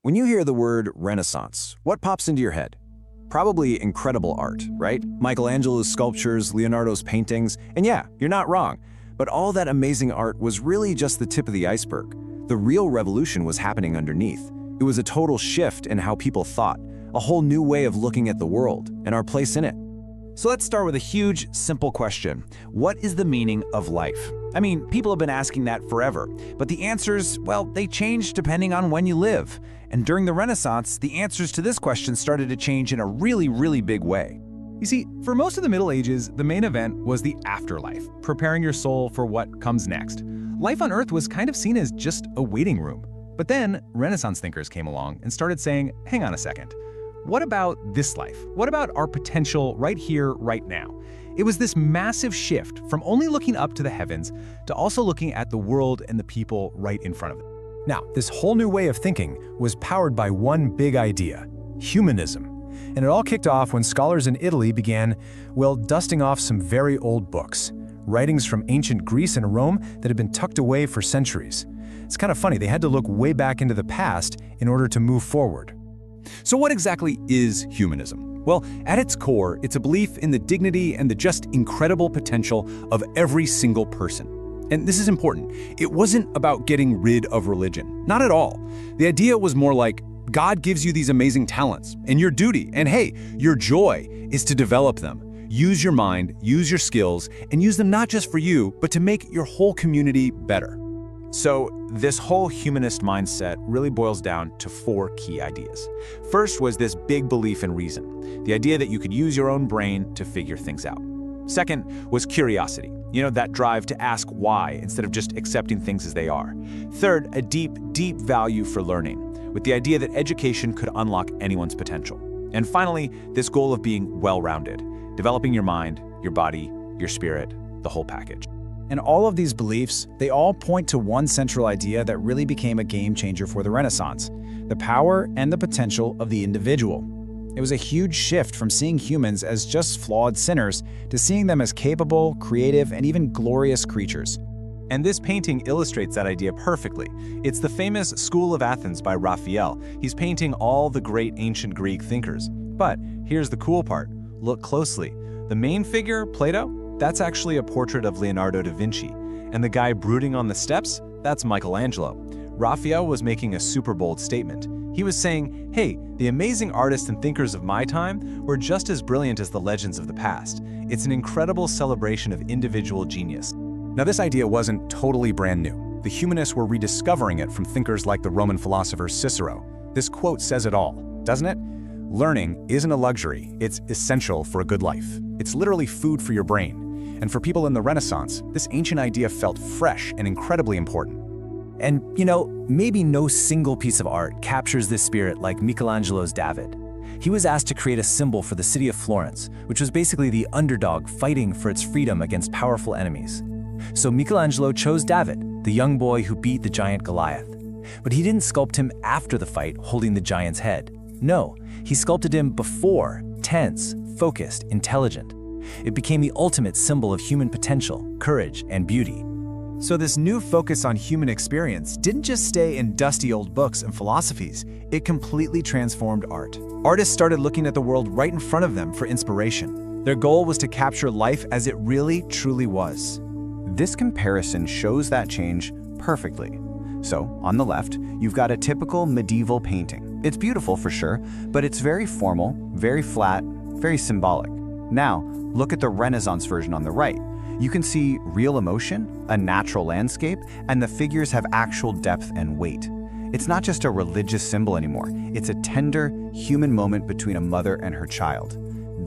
When you hear the word Renaissance, what pops into your head? Probably incredible art, right? Michelangelo's sculptures, Leonardo's paintings, and yeah, you're not wrong. But all that amazing art was really just the tip of the iceberg. The real revolution was happening underneath. It was a total shift in how people thought, a whole new way of looking at the world and our place in it. So let's start with a huge, simple question. What is the meaning of life? I mean, people have been asking that forever, but the answers, well, they change depending on when you live. And during the Renaissance, the answers to this question started to change in a really, really big way. You see, for most of the Middle Ages, the main event was the afterlife, preparing your soul for what comes next. Life on Earth was kind of seen as just a waiting room. But then Renaissance thinkers came along and started saying, hang on a second. What about this life? What about our potential right here, right now? It was this massive shift from only looking up to the heavens to also looking at the world and the people right in front of them. Now, this whole new way of thinking was powered by one big idea: humanism. And it all kicked off when scholars in Italy began, well, dusting off some very old books, writings from ancient Greece and Rome that had been tucked away for centuries. It's kind of funny, they had to look way back into the past in order to move forward. So what exactly is humanism? Well, at its core, it's a belief in the dignity and the just incredible potential of every single person. And this is important. It wasn't about getting rid of religion. Not at all. The idea was more like, God gives you these amazing talents, and your duty, and hey, your joy is to develop them. Use your mind, use your skills, and use them not just for you, but to make your whole community better. So this whole humanist mindset really boils down to 4 key ideas. First was this big belief in reason, the idea that you could use your own brain to figure things out. Second was curiosity, that drive to ask why instead of just accepting things as they are. Third, a deep, deep value for learning, with the idea that education could unlock anyone's potential. And finally, this goal of being well-rounded, developing your mind, your body, your spirit, the whole package. And all of these beliefs, they all point to one central idea that really became a game changer for the Renaissance: the power and the potential of the individual. It was a huge shift from seeing humans as just flawed sinners to seeing them as capable, creative, and even glorious creatures. And this painting illustrates that idea perfectly. It's the famous School of Athens by Raphael. He's painting all the great ancient Greek thinkers. But here's the cool part. Look closely. The main figure, Plato, that's actually a portrait of Leonardo da Vinci. And the guy brooding on the steps, that's Michelangelo. Raphael was making a super bold statement. He was saying, hey, the amazing artists and thinkers of my time were just as brilliant as the legends of the past. It's an incredible celebration of individual genius. Now, this idea wasn't totally brand new. The humanists were rediscovering it from thinkers like the Roman philosopher Cicero. This quote says it all, doesn't it? Learning isn't a luxury, it's essential for a good life. It's literally food for your brain. And for people in the Renaissance, this ancient idea felt fresh and incredibly important. And, maybe no single piece of art captures this spirit like Michelangelo's David. He was asked to create a symbol for the city of Florence, which was basically the underdog fighting for its freedom against powerful enemies. So Michelangelo chose David, the young boy who beat the giant Goliath. But he didn't sculpt him after the fight holding the giant's head. No, he sculpted him before, tense, focused, intelligent. It became the ultimate symbol of human potential, courage, and beauty. So this new focus on human experience didn't just stay in dusty old books and philosophies, it completely transformed art. Artists started looking at the world right in front of them for inspiration. Their goal was to capture life as it really, truly was. This comparison shows that change perfectly. So, on the left, you've got a typical medieval painting. It's beautiful for sure, but it's very formal, very flat, very symbolic. Now, look at the Renaissance version on the right. You can see real emotion, a natural landscape, and the figures have actual depth and weight. It's not just a religious symbol anymore. It's a tender, human moment between a mother and her child.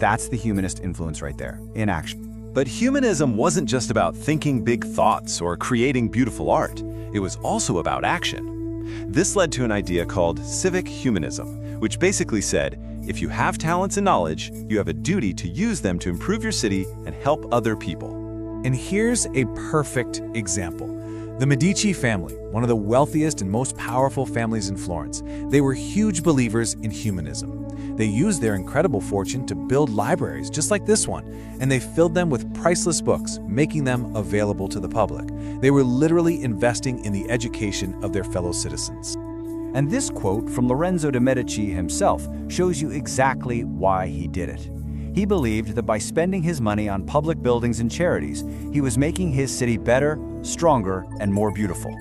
That's the humanist influence right there, in action. But humanism wasn't just about thinking big thoughts or creating beautiful art. It was also about action. This led to an idea called Civic humanism, which basically said, if you have talents and knowledge, you have a duty to use them to improve your city and help other people. And here's a perfect example. The Medici family, one of the wealthiest and most powerful families in Florence, they were huge believers in humanism. They used their incredible fortune to build libraries just like this one, and they filled them with priceless books, making them available to the public. They were literally investing in the education of their fellow citizens. And this quote from Lorenzo de' Medici himself shows you exactly why he did it. He believed that by spending his money on public buildings and charities, he was making his city better, stronger, and more beautiful.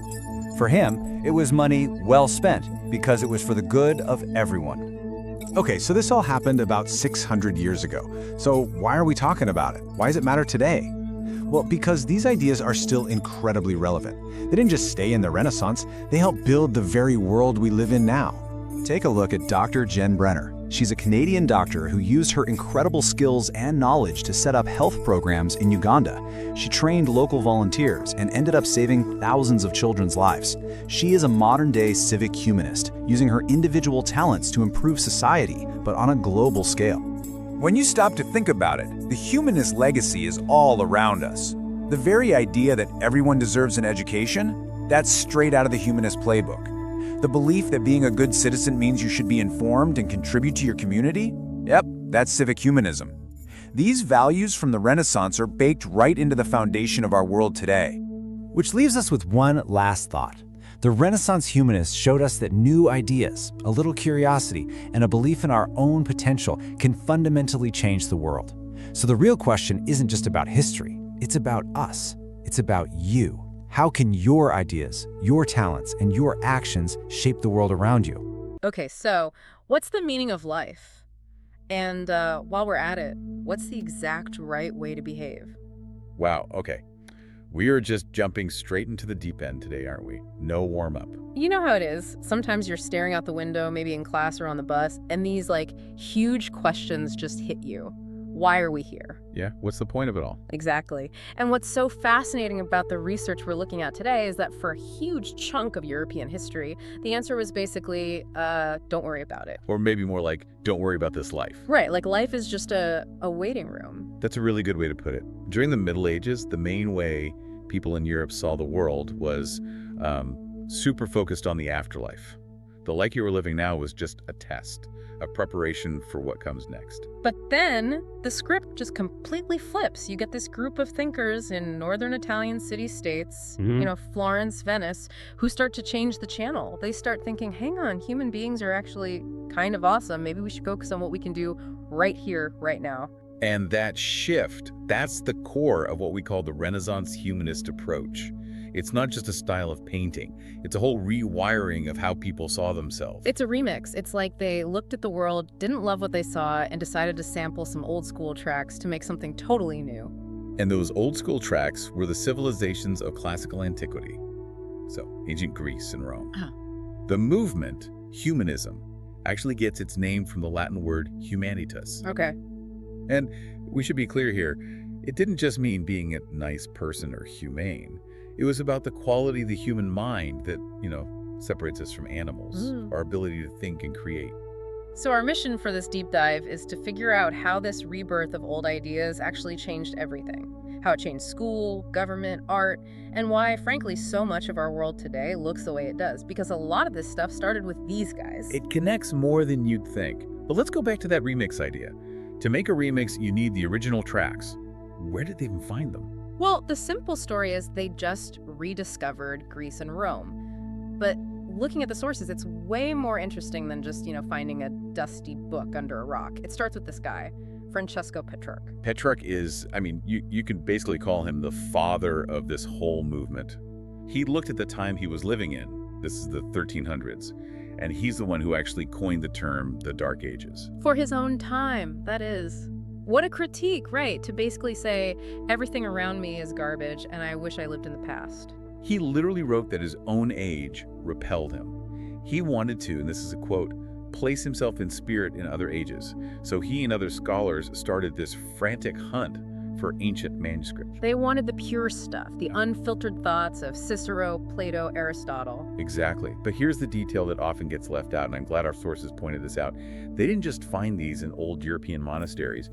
For him, it was money well spent because it was for the good of everyone. Okay, so this all happened about 600 years ago. So why are we talking about it? Why does it matter today? Well, because these ideas are still incredibly relevant. They didn't just stay in the Renaissance, they helped build the very world we live in now. Take a look at Dr. Jen Brenner. She's a Canadian doctor who used her incredible skills and knowledge to set up health programs in Uganda. She trained local volunteers and ended up saving thousands of children's lives. She is a modern-day civic humanist, using her individual talents to improve society, but on a global scale. When you stop to think about it, the humanist legacy is all around us. The very idea that everyone deserves an education, that's straight out of the humanist playbook. The belief that being a good citizen means you should be informed and contribute to your community? Yep, that's civic humanism. These values from the Renaissance are baked right into the foundation of our world today. Which leaves us with one last thought. The Renaissance humanists showed us that new ideas, a little curiosity, and a belief in our own potential can fundamentally change the world. So the real question isn't just about history, it's about us. It's about you. How can your ideas, your talents, and your actions shape the world around you? Okay, so what's the meaning of life? And while we're at it, what's the exact right way to behave? Wow, okay. We are just jumping straight into the deep end today, aren't we? No warm-up. You know how it is. Sometimes you're staring out the window, maybe in class or on the bus, and these huge questions just hit you. Why are we here? Yeah, what's the point of it all? Exactly. And what's so fascinating about the research we're looking at today is that for a huge chunk of European history, the answer was basically, don't worry about it. Or maybe more like, don't worry about this life. Right, like life is just a waiting room. That's a really good way to put it. During the Middle Ages, the main way people in Europe saw the world was super focused on the afterlife. The life you were living now was just a test, a preparation for what comes next. But then the script just completely flips. You get this group of thinkers in northern Italian city-states, Florence, Venice, who start to change the channel. They start thinking, hang on, human beings are actually kind of awesome. Maybe we should focus on what we can do right here, right now. And that shift, that's the core of what we call the Renaissance humanist approach. It's not just a style of painting. It's a whole rewiring of how people saw themselves. It's a remix. It's like they looked at the world, didn't love what they saw, and decided to sample some old school tracks to make something totally new. And those old school tracks were the civilizations of classical antiquity. So, ancient Greece and Rome. The movement, humanism, actually gets its name from the Latin word humanitas. Okay. And we should be clear here, it didn't just mean being a nice person or humane. It was about the quality of the human mind that, separates us from animals, our ability to think and create. So our mission for this deep dive is to figure out how this rebirth of old ideas actually changed everything. How it changed school, government, art, and why, frankly, so much of our world today looks the way it does. Because a lot of this stuff started with these guys. It connects more than you'd think. But let's go back to that remix idea. To make a remix, you need the original tracks. Where did they even find them? Well, the simple story is they just rediscovered Greece and Rome. But looking at the sources, it's way more interesting than just, finding a dusty book under a rock. It starts with this guy, Francesco Petrarch. Petrarch is, you can basically call him the father of this whole movement. He looked at the time he was living in. This is the 1300s. And he's the one who actually coined the term the Dark Ages. For his own time, that is. What a critique, right? To basically say, everything around me is garbage and I wish I lived in the past. He literally wrote that his own age repelled him. He wanted to, and this is a quote, place himself in spirit in other ages. So he and other scholars started this frantic hunt for ancient manuscripts. They wanted the pure stuff, the unfiltered thoughts of Cicero, Plato, Aristotle. Exactly. But here's the detail that often gets left out, and I'm glad our sources pointed this out. They didn't just find these in old European monasteries.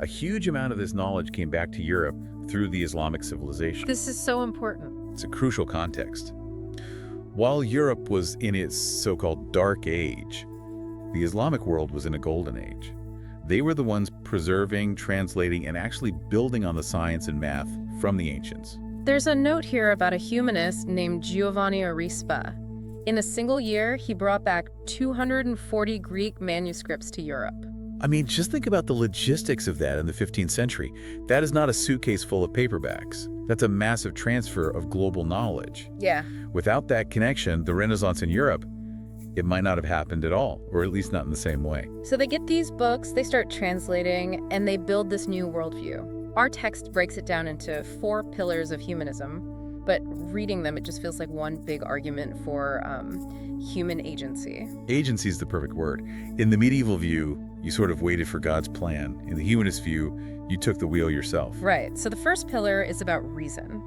A huge amount of this knowledge came back to Europe through the Islamic civilization. This is so important. It's a crucial context. While Europe was in its so-called Dark Age, the Islamic world was in a Golden Age. They were the ones preserving, translating, and actually building on the science and math from the ancients. There's a note here about a humanist named Giovanni Arispa. In a single year, he brought back 240 Greek manuscripts to Europe. I mean, just think about the logistics of that in the 15th century. That is not a suitcase full of paperbacks. That's a massive transfer of global knowledge. Yeah. Without that connection, the Renaissance in Europe, it might not have happened at all, or at least not in the same way. So they get these books, they start translating, and they build this new worldview. Our text breaks it down into 4 pillars of humanism, but reading them, it just feels like one big argument for human agency. Agency is the perfect word. In the medieval view, you sort of waited for God's plan. In the humanist view, you took the wheel yourself. Right. So the first pillar is about reason.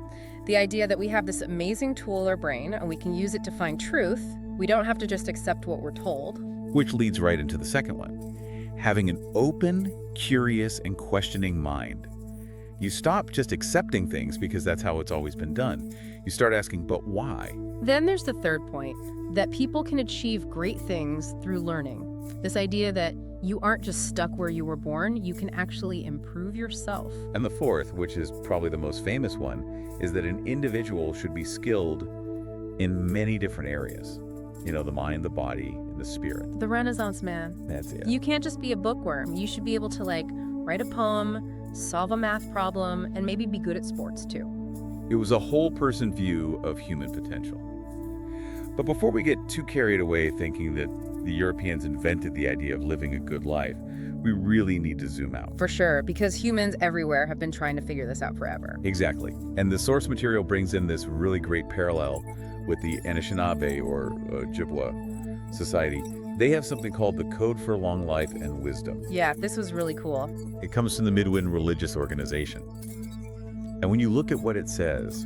The idea that we have this amazing tool, our brain, and we can use it to find truth. We don't have to just accept what we're told. Which leads right into the second one. Having an open, curious, and questioning mind. You stop just accepting things because that's how it's always been done. You start asking, but why? Then there's the third point, that people can achieve great things through learning. This idea that you aren't just stuck where you were born, you can actually improve yourself. And the fourth, which is probably the most famous one, is that an individual should be skilled in many different areas. You know, the mind, the body, and the spirit. The Renaissance man. That's it. You can't just be a bookworm. You should be able to, write a poem, solve a math problem, and maybe be good at sports too. It was a whole person view of human potential. But before we get too carried away thinking that the Europeans invented the idea of living a good life, we really need to zoom out. For sure, because humans everywhere have been trying to figure this out forever. Exactly. And the source material brings in this really great parallel with the Anishinaabe or Ojibwa society. They have something called the Code for Long Life and Wisdom. Yeah, this was really cool. It comes from the Midwin religious organization. And when you look at what it says,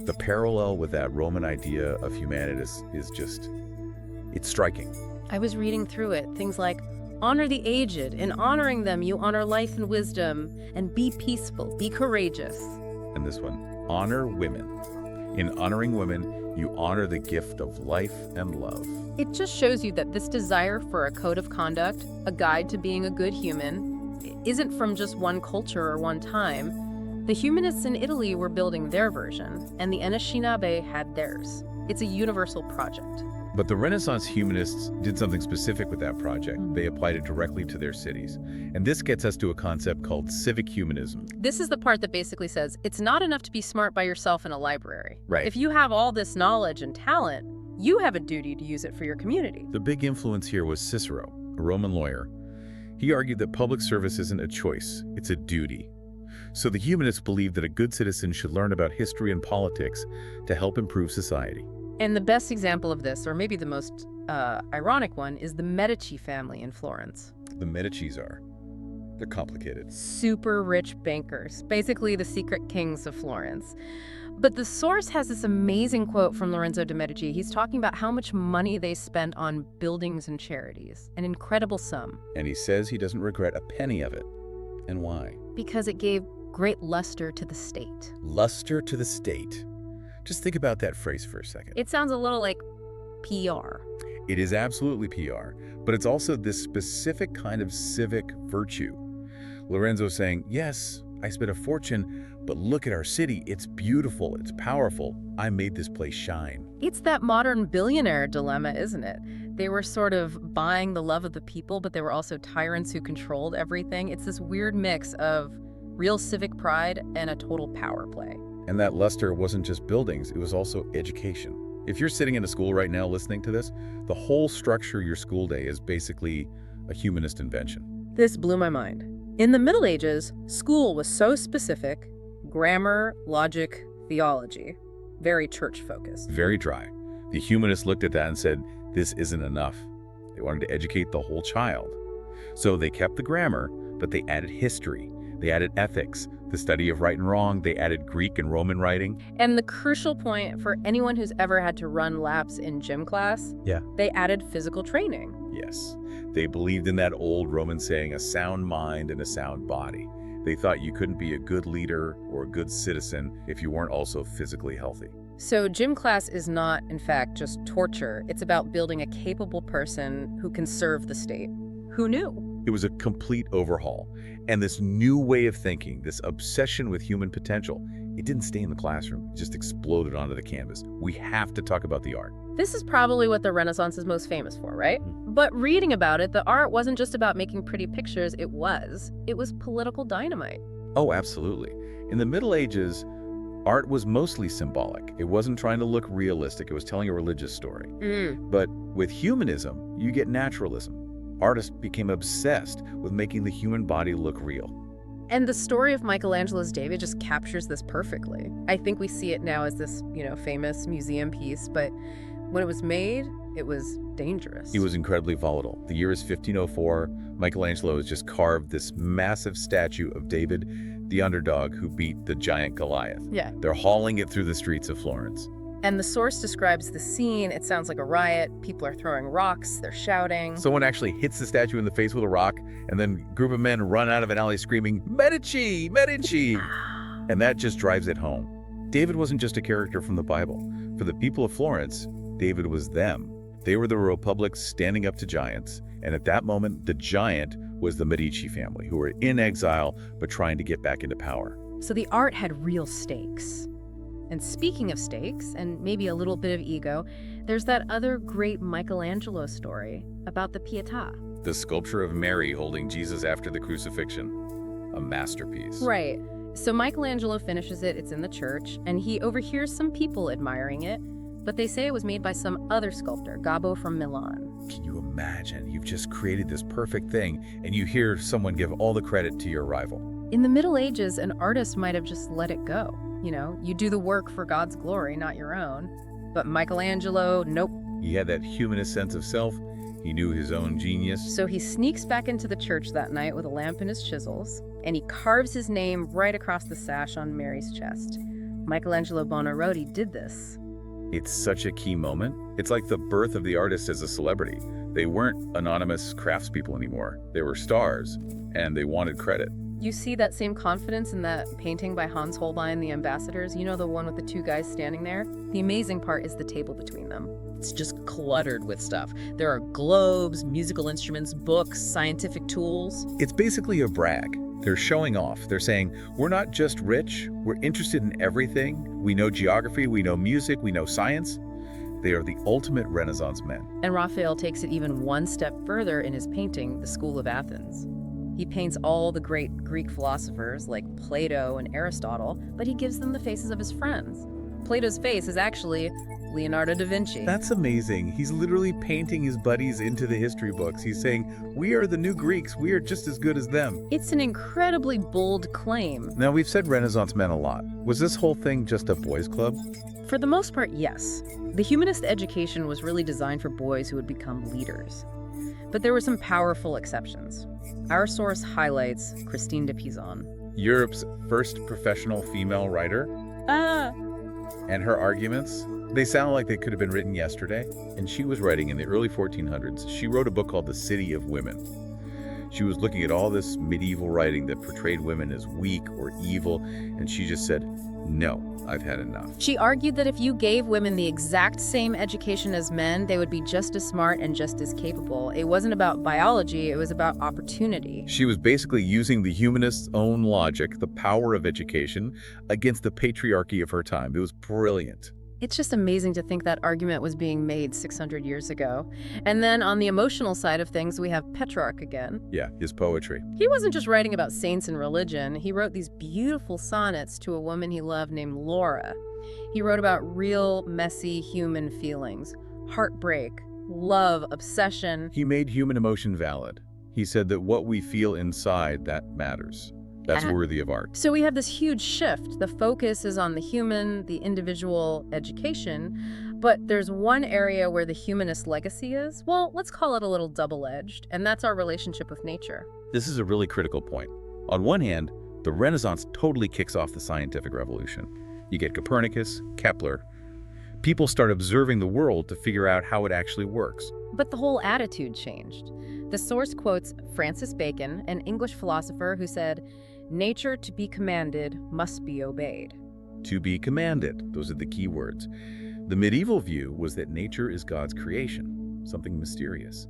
the parallel with that Roman idea of humanity is just, it's striking. I was reading through it, things like, honor the aged. In honoring them, you honor life and wisdom, and be peaceful, be courageous. And this one, honor women. In honoring women, you honor the gift of life and love. It just shows you that this desire for a code of conduct, a guide to being a good human, isn't from just one culture or one time. The humanists in Italy were building their version, and the Anishinaabe had theirs. It's a universal project. But the Renaissance humanists did something specific with that project. They applied it directly to their cities. And this gets us to a concept called civic humanism. This is the part that basically says, it's not enough to be smart by yourself in a library. Right. If you have all this knowledge and talent, you have a duty to use it for your community. The big influence here was Cicero, a Roman lawyer. He argued that public service isn't a choice, it's a duty. So the humanists believed that a good citizen should learn about history and politics to help improve society. And the best example of this, or maybe the most ironic one, is the Medici family in Florence. The Medicis they're complicated. Super rich bankers, basically the secret kings of Florence. But the source has this amazing quote from Lorenzo de' Medici. He's talking about how much money they spent on buildings and charities, an incredible sum. And he says he doesn't regret a penny of it. And why? Because it gave great luster to the state. Luster to the state. Just think about that phrase for a second. It sounds a little like PR. It is absolutely PR, but it's also this specific kind of civic virtue. Lorenzo's saying, yes, I spent a fortune, but look at our city. It's beautiful. It's powerful. I made this place shine. It's that modern billionaire dilemma, isn't it? They were sort of buying the love of the people, but they were also tyrants who controlled everything. It's this weird mix of real civic pride and a total power play. And that luster wasn't just buildings, it was also education. If you're sitting in a school right now listening to this, the whole structure of your school day is basically a humanist invention. This blew my mind. In the Middle Ages, school was so specific: grammar, logic, theology. Very church-focused. Very dry. The humanists looked at that and said, this isn't enough. They wanted to educate the whole child. So they kept the grammar, but they added history. They added ethics, the study of right and wrong. They added Greek and Roman writing. And the crucial point for anyone who's ever had to run laps in gym class, they added physical training. Yes, they believed in that old Roman saying, a sound mind and a sound body. They thought you couldn't be a good leader or a good citizen if you weren't also physically healthy. So gym class is not, in fact, just torture. It's about building a capable person who can serve the state. Who knew? It was a complete overhaul. And this new way of thinking, this obsession with human potential, it didn't stay in the classroom. It just exploded onto the canvas. We have to talk about the art. This is probably what the Renaissance is most famous for, right? But reading about it, the art wasn't just about making pretty pictures, it was political dynamite. Oh, absolutely. In the Middle Ages, art was mostly symbolic. It wasn't trying to look realistic. It was telling a religious story. But with humanism, you get naturalism. Artists became obsessed with making the human body look real. And the story of Michelangelo's David just captures this perfectly. I think we see it now as this, famous museum piece, but when it was made, it was dangerous. It was incredibly volatile. The year is 1504. Michelangelo has just carved this massive statue of David, the underdog who beat the giant Goliath. Yeah. They're hauling it through the streets of Florence. And the source describes the scene. It sounds like a riot. People are throwing rocks. They're shouting. Someone actually hits the statue in the face with a rock, and then a group of men run out of an alley screaming, "Medici! Medici!" And that just drives it home. David wasn't just a character from the Bible. For the people of Florence, David was them. They were the Republic standing up to giants. And at that moment, the giant was the Medici family, who were in exile but trying to get back into power. So the art had real stakes. And speaking of stakes, and maybe a little bit of ego, there's that other great Michelangelo story about the Pietà. The sculpture of Mary holding Jesus after the crucifixion. A masterpiece. Right. So Michelangelo finishes it, it's in the church, and he overhears some people admiring it, but they say it was made by some other sculptor, Gobbo from Milan. Can you imagine? You've just created this perfect thing, and you hear someone give all the credit to your rival. In the Middle Ages, an artist might have just let it go. You do the work for God's glory, not your own. But Michelangelo, nope. He had that humanist sense of self. He knew his own genius. So he sneaks back into the church that night with a lamp and his chisels, and he carves his name right across the sash on Mary's chest. Michelangelo Buonarroti did this. It's such a key moment. It's like the birth of the artist as a celebrity. They weren't anonymous craftspeople anymore. They were stars, and they wanted credit. You see that same confidence in that painting by Hans Holbein, The Ambassadors? The one with the two guys standing there? The amazing part is the table between them. It's just cluttered with stuff. There are globes, musical instruments, books, scientific tools. It's basically a brag. They're showing off. They're saying, we're not just rich, we're interested in everything. We know geography, we know music, we know science. They are the ultimate Renaissance men. And Raphael takes it even one step further in his painting, The School of Athens. He paints all the great Greek philosophers like Plato and Aristotle, but he gives them the faces of his friends. Plato's face is actually Leonardo da Vinci. That's amazing. He's literally painting his buddies into the history books. He's saying, we are the new Greeks. We are just as good as them. It's an incredibly bold claim. Now, we've said Renaissance men a lot. Was this whole thing just a boys' club? For the most part, yes. The humanist education was really designed for boys who would become leaders. But there were some powerful exceptions. Our source highlights Christine de Pizan. Europe's first professional female writer. And her arguments, they sound like they could have been written yesterday. And she was writing in the early 1400s. She wrote a book called The City of Women. She was looking at all this medieval writing that portrayed women as weak or evil, and she just said, no, I've had enough. She argued that if you gave women the exact same education as men, they would be just as smart and just as capable. It wasn't about biology, it was about opportunity. She was basically using the humanists' own logic, the power of education, against the patriarchy of her time. It was brilliant. It's just amazing to think that argument was being made 600 years ago. And then on the emotional side of things, we have Petrarch again. Yeah, his poetry. He wasn't just writing about saints and religion. He wrote these beautiful sonnets to a woman he loved named Laura. He wrote about real, messy human feelings, heartbreak, love, obsession. He made human emotion valid. He said that what we feel inside, that matters. That's worthy of art. So we have this huge shift. The focus is on the human, the individual, education. But there's one area where the humanist legacy is, well, let's call it a little double-edged, and that's our relationship with nature. This is a really critical point. On one hand, the Renaissance totally kicks off the scientific revolution. You get Copernicus, Kepler. People start observing the world to figure out how it actually works. But the whole attitude changed. The source quotes Francis Bacon, an English philosopher who said, "Nature to be commanded must be obeyed." To be commanded, those are the key words. The medieval view was that nature is God's creation, something mysterious.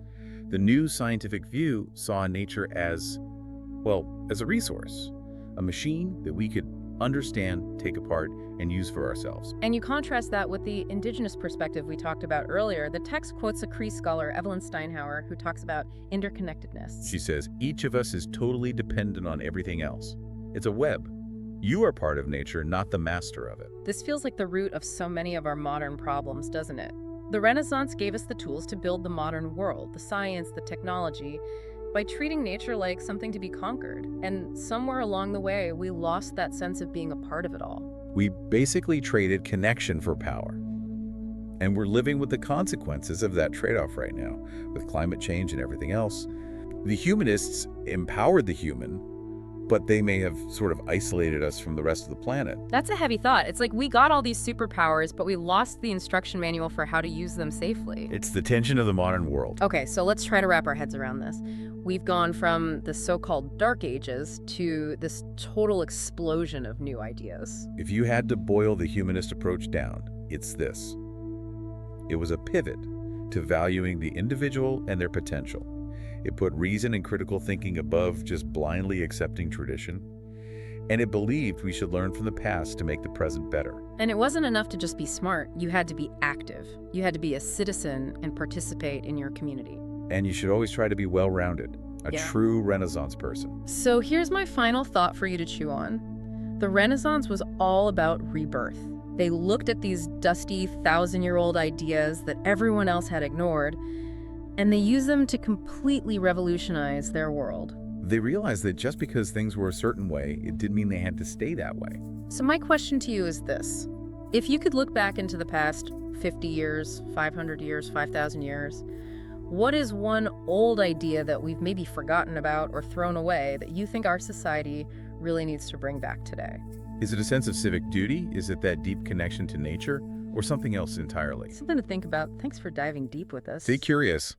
The new scientific view saw nature as, well, as a resource, a machine that we could understand, take apart, and use for ourselves. And you contrast that with the indigenous perspective we talked about earlier. The text quotes a Cree scholar, Evelyn Steinhauer, who talks about interconnectedness. She says, each of us is totally dependent on everything else. It's a web. You are part of nature, not the master of it. This feels like the root of so many of our modern problems, doesn't it? The Renaissance gave us the tools to build the modern world, the science, the technology, by treating nature like something to be conquered. And somewhere along the way, we lost that sense of being a part of it all. We basically traded connection for power. And we're living with the consequences of that trade-off right now, with climate change and everything else. The humanists empowered the human, but they may have sort of isolated us from the rest of the planet. That's a heavy thought. It's like we got all these superpowers, but we lost the instruction manual for how to use them safely. It's the tension of the modern world. Okay, so let's try to wrap our heads around this. We've gone from the so-called Dark Ages to this total explosion of new ideas. If you had to boil the humanist approach down, it's this. It was a pivot to valuing the individual and their potential. It put reason and critical thinking above just blindly accepting tradition. And it believed we should learn from the past to make the present better. And it wasn't enough to just be smart. You had to be active. You had to be a citizen and participate in your community. And you should always try to be well-rounded, a true Renaissance person. So here's my final thought for you to chew on. The Renaissance was all about rebirth. They looked at these dusty, 1,000-year-old ideas that everyone else had ignored, and they used them to completely revolutionize their world. They realized that just because things were a certain way, it didn't mean they had to stay that way. So my question to you is this. If you could look back into the past 50 years, 500 years, 5,000 years, what is one old idea that we've maybe forgotten about or thrown away that you think our society really needs to bring back today? Is it a sense of civic duty? Is it that deep connection to nature? Or something else entirely? Something to think about. Thanks for diving deep with us. Stay curious.